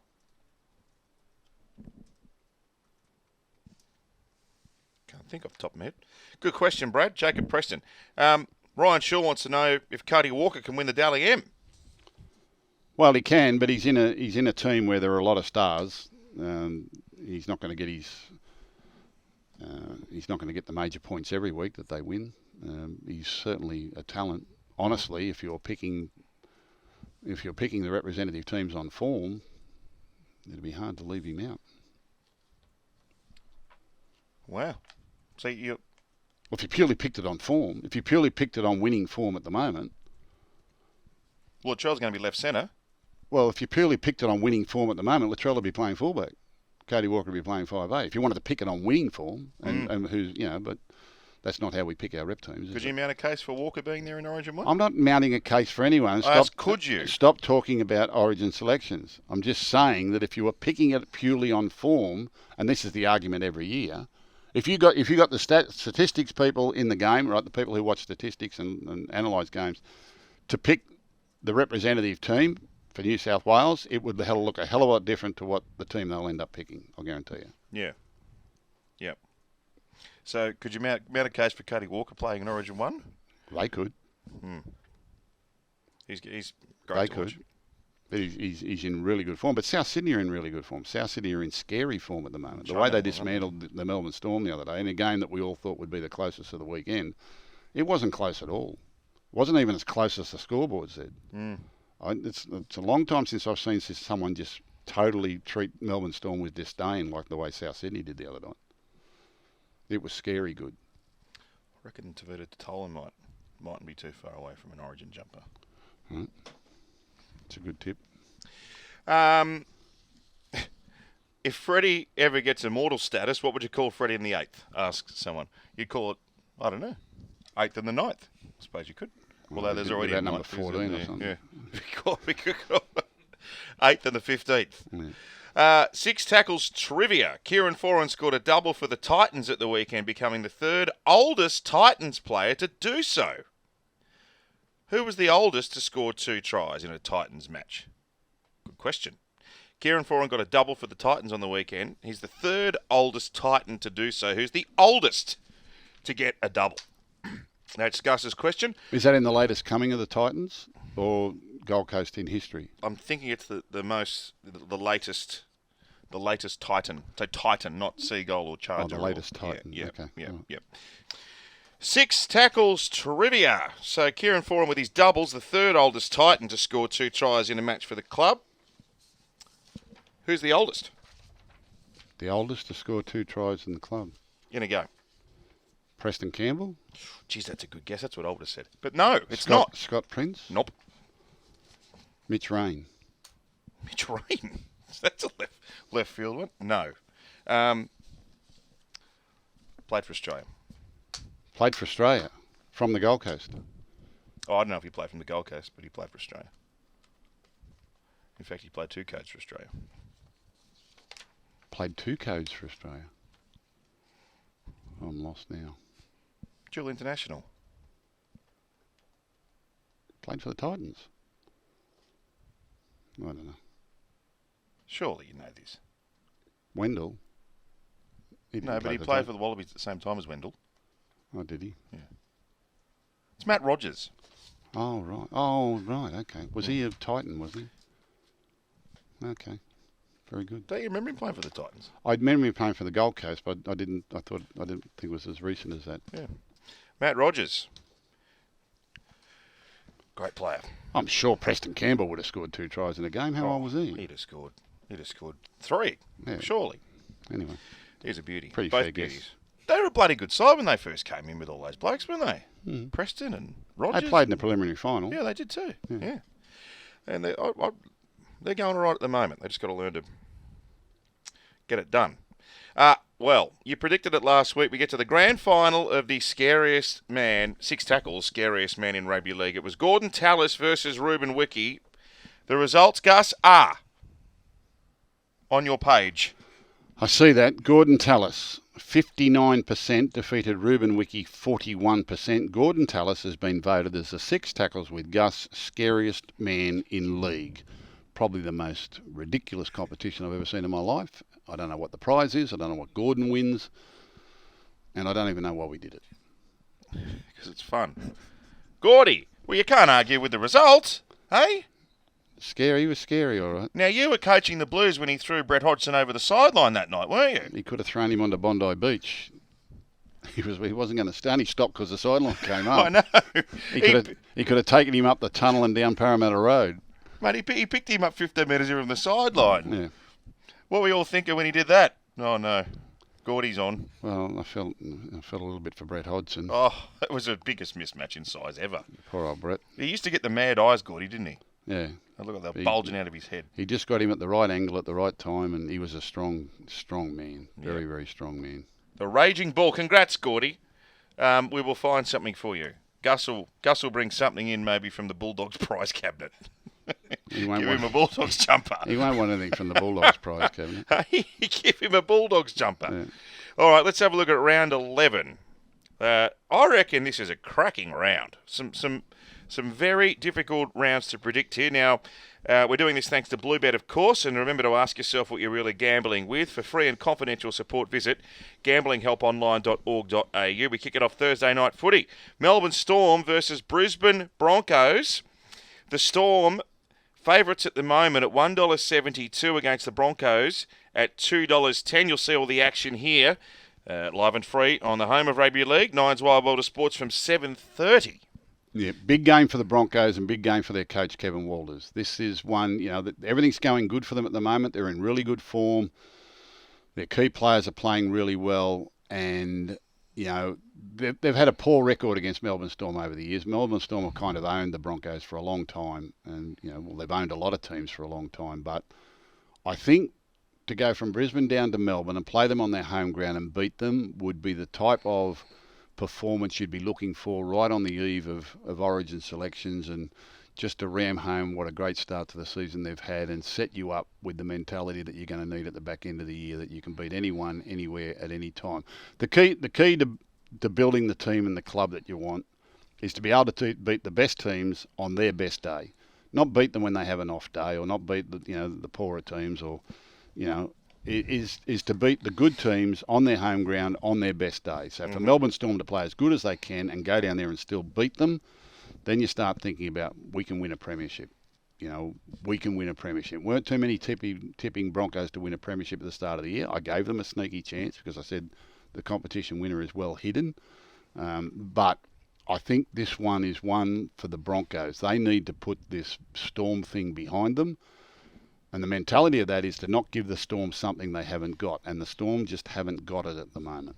Can't think off the top of my head. Good question, Brad. Jacob Preston. Ryan Shaw wants to know if Cody Walker can win the Dally M. Well, he can, but he's in a team where there are a lot of stars. He's not going to get the major points every week that they win. He's certainly a talent. Honestly, if you're picking the representative teams on form, it'd be hard to leave him out. Wow. So you... Well, if you purely picked it on form, if you purely picked it on winning form at the moment... Well, Latrell's going to be left centre. Well, if you purely picked it on winning form at the moment, Latrell would be playing fullback. Cody Walker would be playing 5'8". If you wanted to pick it on winning form, and who's, you know, but that's not how we pick our rep teams. Could you mount a case for Walker being there in Origin 1? I'm not mounting a case for anyone. Could you? Stop talking about Origin selections. I'm just saying that if you were picking it purely on form, and this is the argument every year, if you got the statistics people in the game, right, the people who watch statistics and analyse games, to pick the representative team for New South Wales, it would look a hell of a lot different to what the team they'll end up picking, I'll guarantee you. Yeah. Yep. So could you mount a case for Cody Walker playing in Origin 1? They could. He's great They to could. watch. But he's in really good form. But South Sydney are in really good form. South Sydney are in scary form at the moment. The way they dismantled the Melbourne Storm the other day, in a game that we all thought would be the closest of the weekend, it wasn't close at all. It wasn't even as close as the scoreboard said. It's a long time since I've seen someone just totally treat Melbourne Storm with disdain like the way South Sydney did the other night. It was scary good. I reckon Tavita Totola mightn't be too far away from an Origin jumper. Right. It's a good tip. If Freddie ever gets immortal status, what would you call Freddie in the 8th? Asks someone. You'd call it, I don't know, 8th and the 9th. I suppose you could. Although there's already a number 14 or something. Yeah. We could call it 8th and the 15th. Yeah. Six Tackles Trivia. Kieran Foran scored a double for the Titans at the weekend, becoming the third oldest Titans player to do so. Who was the oldest to score 2 tries in a Titans match? Good question. Kieran Foran got a double for the Titans on the weekend. He's the third oldest Titan to do so. Who's the oldest to get a double? That's Gus's question. Is that in the latest coming of the Titans or Gold Coast in history? I'm thinking it's the latest Titan. So Titan, not Seagull or Charger. Oh, the latest Titan. Yeah, okay. Yep. Six Tackles Trivia. So Kieran Foran with his doubles, the third oldest Titan to score 2 tries in a match for the club. Who's the oldest? The oldest to score 2 tries in the club. Gonna go. Preston Campbell? Geez, that's a good guess. That's what Oldest said. But no, it's not. Scott Prince? Nope. Mitch Rain? Mitch Rain? That's a left field one? No. Played for Australia. Played for Australia from the Gold Coast. Oh, I don't know if he played from the Gold Coast, but he played for Australia. In fact, he played 2 codes for Australia. Played 2 codes for Australia. I'm lost now. Dual international. Played for the Titans. I don't know. Surely you know this. Wendell. No, but he played for the Wallabies at the same time as Wendell. Oh, did he? Yeah. It's Matt Rogers. Oh, right. Okay. Was he a Titan, was he? Okay. Very good. Don't you remember him playing for the Titans? I remember him playing for the Gold Coast, but I didn't think it was as recent as that. Yeah. Matt Rogers. Great player. I'm sure Preston Campbell would have scored 2 tries in a game. How old was he? He'd have scored 3. Yeah. Surely. Anyway. He's a beauty. Pretty Both fair beauties. guess. They were a bloody good side when they first came in with all those blokes, weren't they? Mm. Preston and Rogers. They played in the preliminary final. Yeah, they did too. Yeah. And they're going all right at the moment. They just got to learn to get it done. Well, you predicted it last week. We get to the grand final of the Scariest Man, Six Tackles Scariest Man in Rugby League. It was Gordon Tallis versus Ruben Wiki. The results, Gus, are on your page. I see that. Gordon Tallis, 59% defeated Ruben Wiki, 41%. Gordon Tallis has been voted as the Six Tackles with Gus scariest man in league. Probably the most ridiculous competition I've ever seen in my life. I don't know what the prize is. I don't know what Gordon wins. And I don't even know why we did it. Because it's fun. Gordy, well, you can't argue with the results, hey? Scary, he was scary, all right. Now, you were coaching the Blues when he threw Brett Hodgson over the sideline that night, weren't you? He could have thrown him onto Bondi Beach. He wasn't going to stand. He stopped because the sideline came up. I know. He could have taken him up the tunnel and down Parramatta Road. Mate, he picked him up 15 metres from the sideline. Yeah. What were you all thinking when he did that? Oh, no. Gordy's on. Well, I felt a little bit for Brett Hodgson. Oh, that was the biggest mismatch in size ever. Poor old Brett. He used to get the mad eyes, Gordy, didn't he? Yeah. Oh, look at that bulging out of his head. He just got him at the right angle at the right time, and he was a strong man. Very, very strong man. The Raging Bull. Congrats, Gordy. We will find something for you. Gus will bring something in maybe from the Bulldogs prize cabinet. Give him a Bulldogs jumper. He won't want anything from the Bulldogs prize cabinet. Give him a Bulldogs jumper. Yeah. All right, let's have a look at round 11. I reckon this is a cracking round. Some very difficult rounds to predict here. Now, we're doing this thanks to Bluebet, of course, and remember to ask yourself what you're really gambling with. For free and confidential support, visit gamblinghelponline.org.au. We kick it off Thursday night footy. Melbourne Storm versus Brisbane Broncos. The Storm, favourites at the moment at $1.72 against the Broncos at $2.10. You'll see all the action here, live and free on the home of Rugby League, Nine's Wild World of Sports from 7:30. Yeah, big game for the Broncos and big game for their coach, Kevin Walters. This is one, that everything's going good for them at the moment. They're in really good form. Their key players are playing really well, and, they've had a poor record against Melbourne Storm over the years. Melbourne Storm have kind of owned the Broncos for a long time, and, they've owned a lot of teams for a long time. But I think to go from Brisbane down to Melbourne and play them on their home ground and beat them would be the type of performance you'd be looking for right on the eve of Origin selections, and just to ram home what a great start to the season they've had and set you up with the mentality that you're going to need at the back end of the year, that you can beat anyone, anywhere, at any time. The key to building the team and the club that you want is to be able to beat the best teams on their best day, not beat them when they have an off day, or not beat the poorer teams, or is to beat the good teams on their home ground on their best day. So for Melbourne Storm to play as good as they can and go down there and still beat them, then you start thinking about, we can win a premiership. We can win a premiership. Weren't too many tipping Broncos to win a premiership at the start of the year. I gave them a sneaky chance because I said the competition winner is well hidden. But I think this one is one for the Broncos. They need to put this Storm thing behind them. And the mentality of that is to not give the Storm something they haven't got. And the Storm just haven't got it at the moment.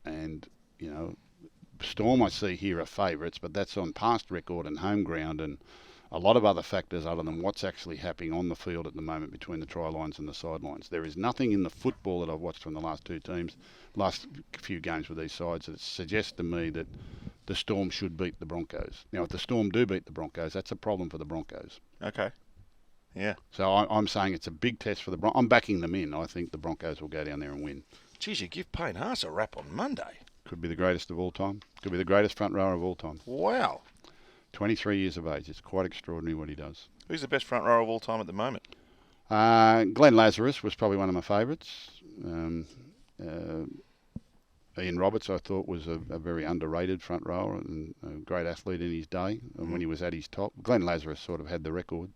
And, Storm I see here are favourites, but that's on past record and home ground and a lot of other factors other than what's actually happening on the field at the moment between the try lines and the sidelines. There is nothing in the football that I've watched from the last few games with these sides that suggests to me that the Storm should beat the Broncos. Now, if the Storm do beat the Broncos, that's a problem for the Broncos. Okay. Yeah. So I'm saying it's a big test for the Broncos. I'm backing them in. I think the Broncos will go down there and win. Geez, you give Payne Haas a rap on Monday. Could be the greatest of all time. Could be the greatest front rower of all time. Wow. 23 years of age. It's quite extraordinary what he does. Who's the best front rower of all time at the moment? Glenn Lazarus was probably one of my favourites. Ian Roberts, I thought, was a very underrated front rower and a great athlete in his day when he was at his top. Glenn Lazarus sort of had the record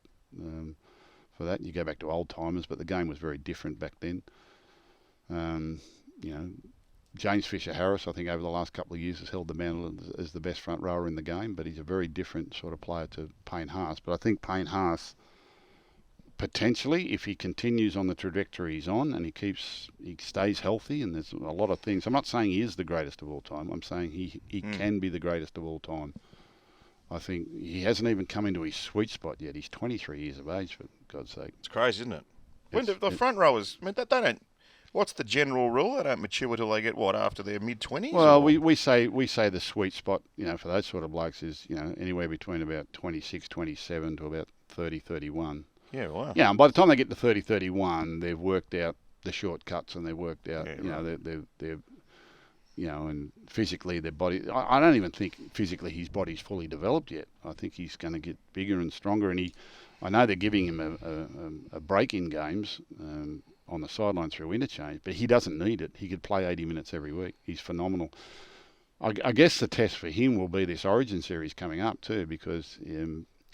for that. You go back to old timers, but the game was very different back then. James Fisher-Harris, I think, over the last couple of years has held the mantle as the best front rower in the game, but he's a very different sort of player to Payne Haas. But I think Payne Haas, potentially, if he continues on the trajectory he's on and he stays healthy, and there's a lot of things. I'm not saying he is the greatest of all time. I'm saying he can be the greatest of all time. I think he hasn't even come into his sweet spot yet. He's 23 years of age, for God's sake. It's crazy, isn't it? When do the front rowers, they don't. What's the general rule? They don't mature till they get after their mid-20s? Well, we say the sweet spot, for those sort of blokes is, anywhere between about 26, 27 to about 30, 31. Yeah, wow. Yeah, and by the time they get to 30, 31, they've worked out the shortcuts and they've worked out, they're and physically their body. I don't even think physically his body's fully developed yet. I think he's going to get bigger and stronger, and I know they're giving him a break in games. On the sideline through interchange, but he doesn't need it. He could play 80 minutes every week. He's phenomenal. I guess the test for him will be this Origin series coming up too, because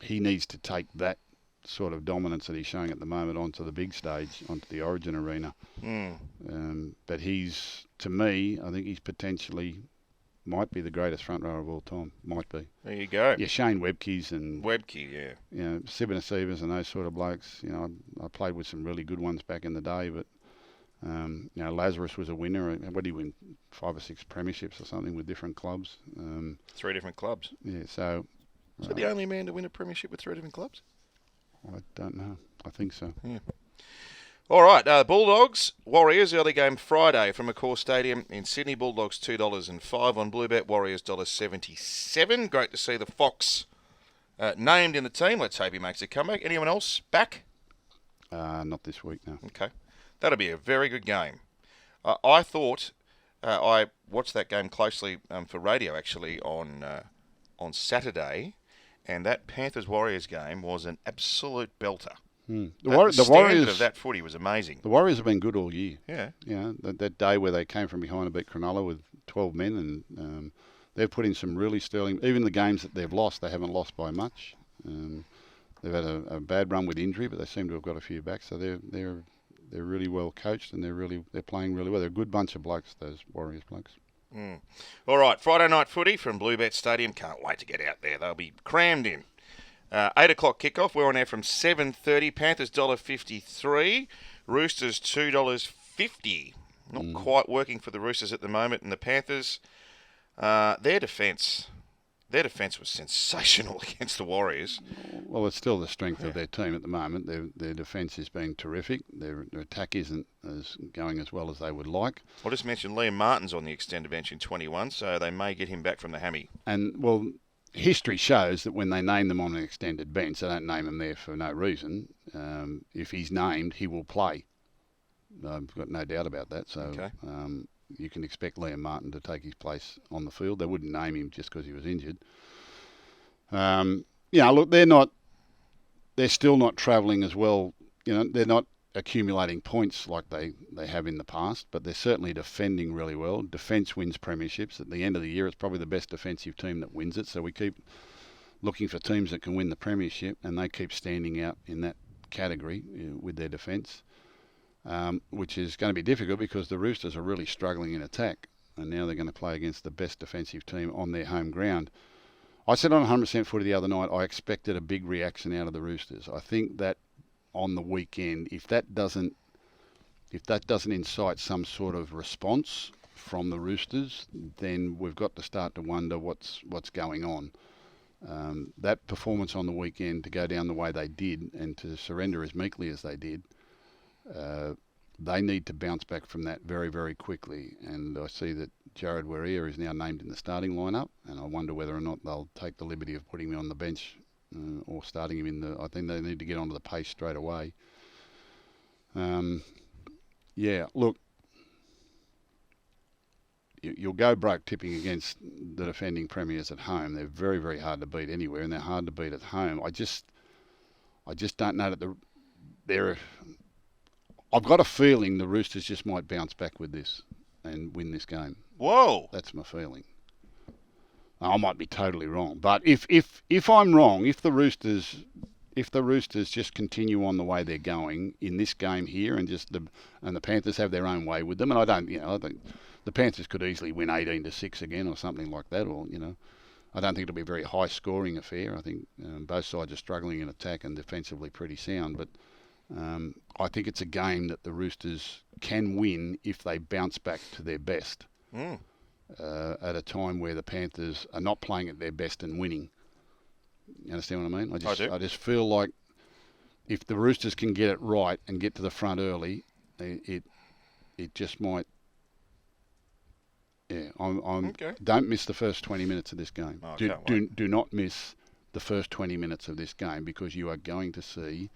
he needs to take that sort of dominance that he's showing at the moment onto the big stage, onto the Origin arena. But to me, I think he's potentially might be the greatest front rower of all time. Might be. There you go. Yeah, Shane Webke's and Sibinasivas and those sort of blokes. I played with some really good ones back in the day, but Lazarus was a winner. What did he win? 5 or 6 premierships or something with different clubs. 3 different clubs. Yeah, so. Is he the only man to win a premiership with 3 different clubs? I don't know. I think so. Yeah. All right, Bulldogs, Warriors, early game Friday from Accor Stadium in Sydney. Bulldogs $2.05 on Bluebet, Warriors $1.77. Great to see the Fox named in the team. Let's hope he makes a comeback. Anyone else back? Not this week, no. Okay. That'll be a very good game. I thought, I watched that game closely for radio actually on Saturday, and that Panthers-Warriors game was an absolute belter. The Warriors of that footy was amazing. The Warriors have been good all year. Yeah. That day where they came from behind and beat Cronulla with 12 men, and they've put in some really sterling. Even the games that they've lost, they haven't lost by much. They've had a bad run with injury, but they seem to have got a few back. So they're really well coached and they're playing really well. They're a good bunch of blokes, those Warriors blokes. All right, Friday night footy from Bluebet Stadium. Can't wait to get out there. They'll be crammed in. 8 o'clock kickoff. We're on air from 7:30. Panthers $1.53. Roosters $2.50. Not quite working for the Roosters at the moment. And the Panthers, their defence was sensational against the Warriors. Well, it's still the strength of their team at the moment. Their defence is being terrific. Their attack isn't going as well as they would like. I'll just mention Liam Martin's on the extended bench in 21, so they may get him back from the hammy. And, well, history shows that when they name them on an extended bench, they don't name him there for no reason. If he's named, he will play. I've got no doubt about that. So you can expect Liam Martin to take his place on the field. They wouldn't name him just because he was injured. Look, they're still not travelling as well. They're not accumulating points like they have in the past, but they're certainly defending really well. Defence wins premierships. At the end of the year, it's probably the best defensive team that wins it. So we keep looking for teams that can win the premiership, and they keep standing out in that category with their defence, which is going to be difficult because the Roosters are really struggling in attack, and now they're going to play against the best defensive team on their home ground. I said on 100% footy the other night, I expected a big reaction out of the Roosters. I think that on the weekend, if that doesn't incite some sort of response from the Roosters, then we've got to start to wonder what's going on. That performance on the weekend, to go down the way they did and to surrender as meekly as they did, they need to bounce back from that very, very quickly. And I see that Jared Whare is now named in the starting lineup, and I wonder whether or not they'll take the liberty of putting him on the bench or starting him in the... I think they need to get onto the pace straight away. Look, you'll go broke tipping against the defending premiers at home. They're very, very hard to beat anywhere, and they're hard to beat at home. I just don't know that I've got a feeling the Roosters just might bounce back with this and win this game. Whoa! That's my feeling. I might be totally wrong, but if I'm wrong, if the Roosters just continue on the way they're going in this game here, and the Panthers have their own way with them, and I think the Panthers could easily win 18-6 again or something like that, or I don't think it'll be a very high scoring affair. I think both sides are struggling in attack and defensively pretty sound, but I think it's a game that the Roosters can win if they bounce back to their best. At a time where the Panthers are not playing at their best and winning. You understand what I mean? I do. I just feel like if the Roosters can get it right and get to the front early, it just might. Yeah, Okay. Don't miss the first 20 minutes of this game. Oh, Do not miss the first 20 minutes of this game, because you are going to see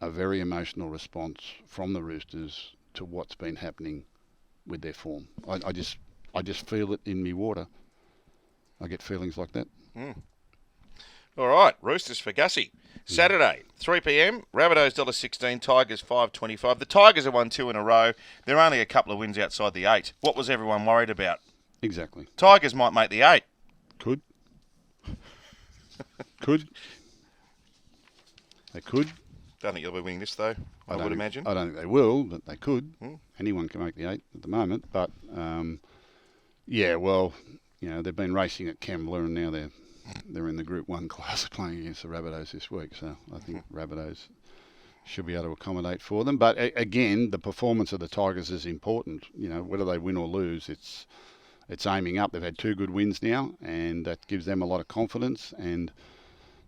a very emotional response from the Roosters to what's been happening with their form. I just feel it in me water. I get feelings like that. All right, Roosters for Gussie. Saturday, 3 p.m, Rabbitohs $1.16, Tigers $5.25. The Tigers have won 2 in a row. They're only a couple of wins outside the 8. What was everyone worried about? Exactly. Tigers might make the 8. Could. They could. Don't think you'll be winning this, though, I would imagine. I don't think they will, but they could. Anyone can make the 8 at the moment. But, they've been racing at Kembla, and now they're in the Group 1 class playing against the Rabbitohs this week. So I think Rabbitohs should be able to accommodate for them. But, again, the performance of the Tigers is important. Whether they win or lose, it's aiming up. They've had 2 good wins now, and that gives them a lot of confidence. And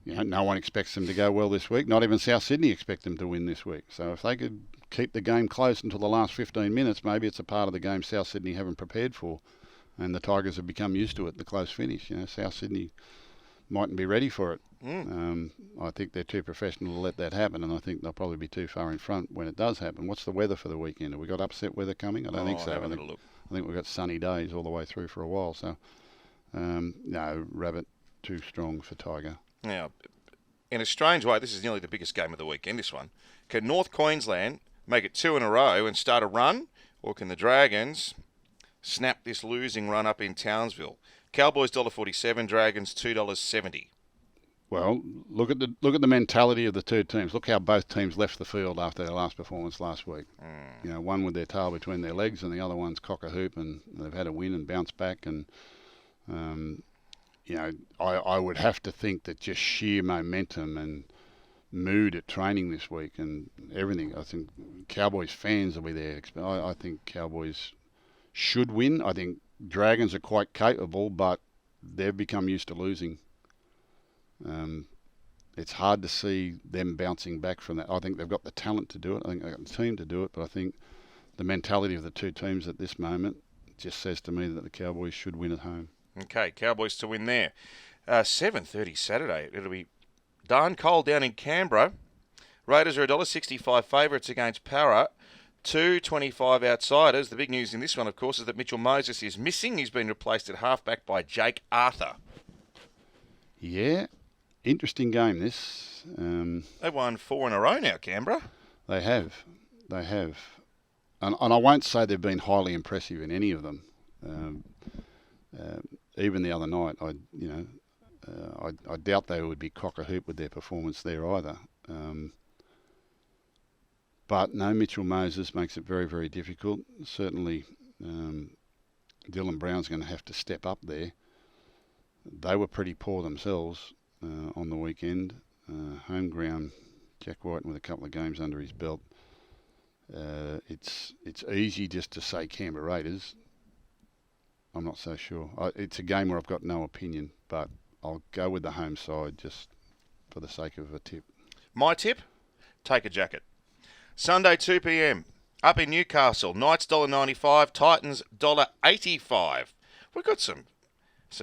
no one expects them to go well this week. Not even South Sydney expect them to win this week. So if they could keep the game close until the last 15 minutes, maybe it's a part of the game South Sydney haven't prepared for. And the Tigers have become used to it, the close finish. South Sydney mightn't be ready for it. I think they're too professional to let that happen, and I think they'll probably be too far in front when it does happen. What's the weather for the weekend? Have we got upset weather coming? I don't think so. Have a little look. I think we've got sunny days all the way through for a while. So, no, Rabbit too strong for Tiger. Now, in a strange way, this is nearly the biggest game of the weekend, this one. Can North Queensland make it 2 in a row and start a run, or can the Dragons snap this losing run up in Townsville? Cowboys $1.47, Dragons $2.70. Well, look at the mentality of the two teams. Look how both teams left the field after their last performance last week. You know, one with their tail between their legs, and the other one's cock a hoop, and they've had a win and bounce back. And you know, I would have to think that just sheer momentum and mood at training this week and everything. I think Cowboys fans will be there. I think Cowboys should win. I think Dragons are quite capable, but they've become used to losing. It's hard to see them bouncing back from that. I think they've got the talent to do it. I think they've got the team to do it, but I think the mentality of the two teams at this moment just says to me that the Cowboys should win at home. Okay, Cowboys to win there. 7:30 Saturday. It'll be darn cold down in Canberra. Raiders are $1.65 favourites against Para. 2.25 outsiders. The big news in this one, of course, is that Mitchell Moses is missing. He's been replaced at halfback by Jake Arthur. Yeah, interesting game this. They've won 4 in a row now, Canberra. They have. And I won't say they've been highly impressive in any of them. Even the other night, I doubt they would be cock a hoop with their performance there either. But no, Mitchell Moses makes it very, very difficult. Certainly, Dylan Brown's going to have to step up there. They were pretty poor themselves on the weekend. Home ground, Jack White with a couple of games under his belt. It's easy just to say Canberra Raiders. I'm not so sure. It's a game where I've got no opinion, but I'll go with the home side just for the sake of a tip. My tip? Take a jacket. Sunday 2 p.m. up in Newcastle. Knights $1.95, Titans $1.85. We've got some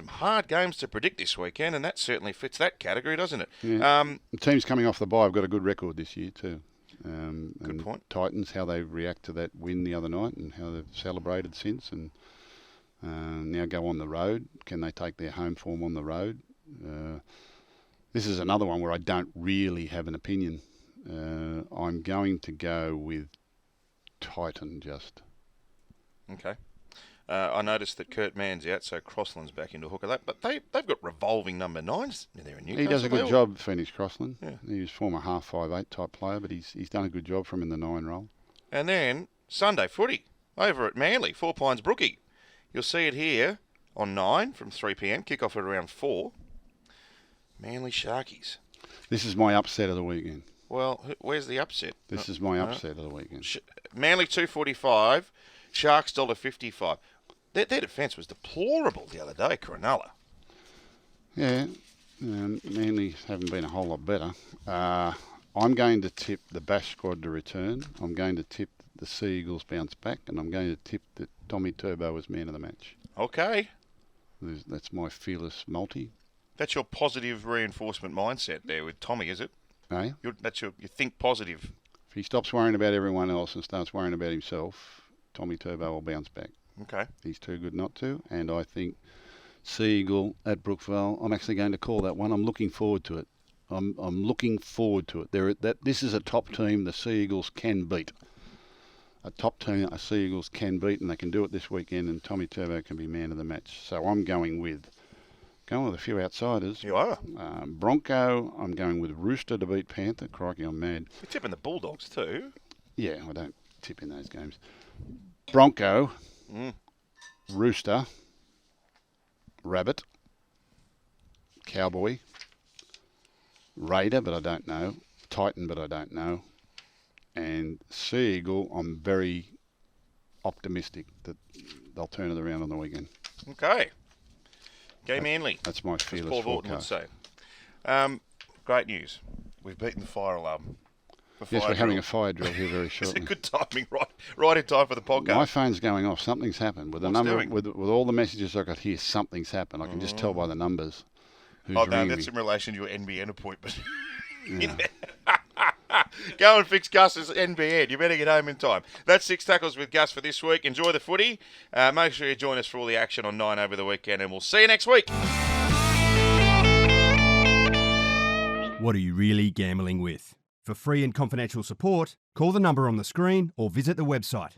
hard games to predict this weekend, and that certainly fits that category, doesn't it? Yeah. The teams coming off the bye have got a good record this year too. Good point. Titans, how they react to that win the other night and how they've celebrated since, and now go on the road. Can they take their home form on the road? This is another one where I don't really have an opinion. I'm going to go with Titan just. Okay. I noticed that Kurt Mann's out, so Crossland's back into hooker. But they've got revolving number 9s there in Newcastle. He does a good job, Phoenix Crossland. Yeah. He was former half 5'8" type player, but he's done a good job for him in the 9 role. And then Sunday footy over at Manly, 4 Pines Brookie. You'll see it here on 9 from 3 p.m. Kick off at around 4. Manly Sharkies. This is my upset of the weekend. Well, where's the upset? This is my upset of the weekend. Manly $2.45, Sharks $1.55. Their defence was deplorable the other day, Cronulla. Yeah, Manly haven't been a whole lot better. I'm going to tip the Bash squad to return. I'm going to tip the Sea Eagles bounce back, and I'm going to tip that Tommy Turbo was man of the match. Okay. That's my fearless multi. That's your positive reinforcement mindset there with Tommy, is it? Eh? You think positive. If he stops worrying about everyone else and starts worrying about himself, Tommy Turbo will bounce back. Okay. He's too good not to, and I think Sea Eagle at Brookvale, I'm actually going to call that one. I'm looking forward to it. I'm looking forward to it. This is a top team the Sea Eagles can beat. A top team the Sea Eagles can beat, and they can do it this weekend, and Tommy Turbo can be man of the match. So I'm going with a few outsiders. You are. Bronco, I'm going with Rooster to beat Panther. Crikey, I'm mad. You're tipping the Bulldogs too. Yeah, I don't tip in those games. Bronco, Rooster, Rabbit, Cowboy, Raider, but I don't know. Titan, but I don't know. And Sea Eagle, I'm very optimistic that they'll turn it around on the weekend. Okay. Go Manly. That's my fearless Paul Vorton would say. Great news. We've beaten the fire alarm. Yes, we're having a fire drill here very shortly. It's a good timing, right in time for the podcast. My phone's going off. Something's happened. With the number, with all the messages I got here, something's happened. I can just tell by the numbers who's ringing me. That's in relation to your NBN appointment. Yeah. Go and fix Gus's NBN. You better get home in time. That's Six Tackles with Gus for this week. Enjoy the footy. Make sure you join us for all the action on 9 over the weekend, and we'll see you next week. What are you really gambling with? For free and confidential support, call the number on the screen or visit the website.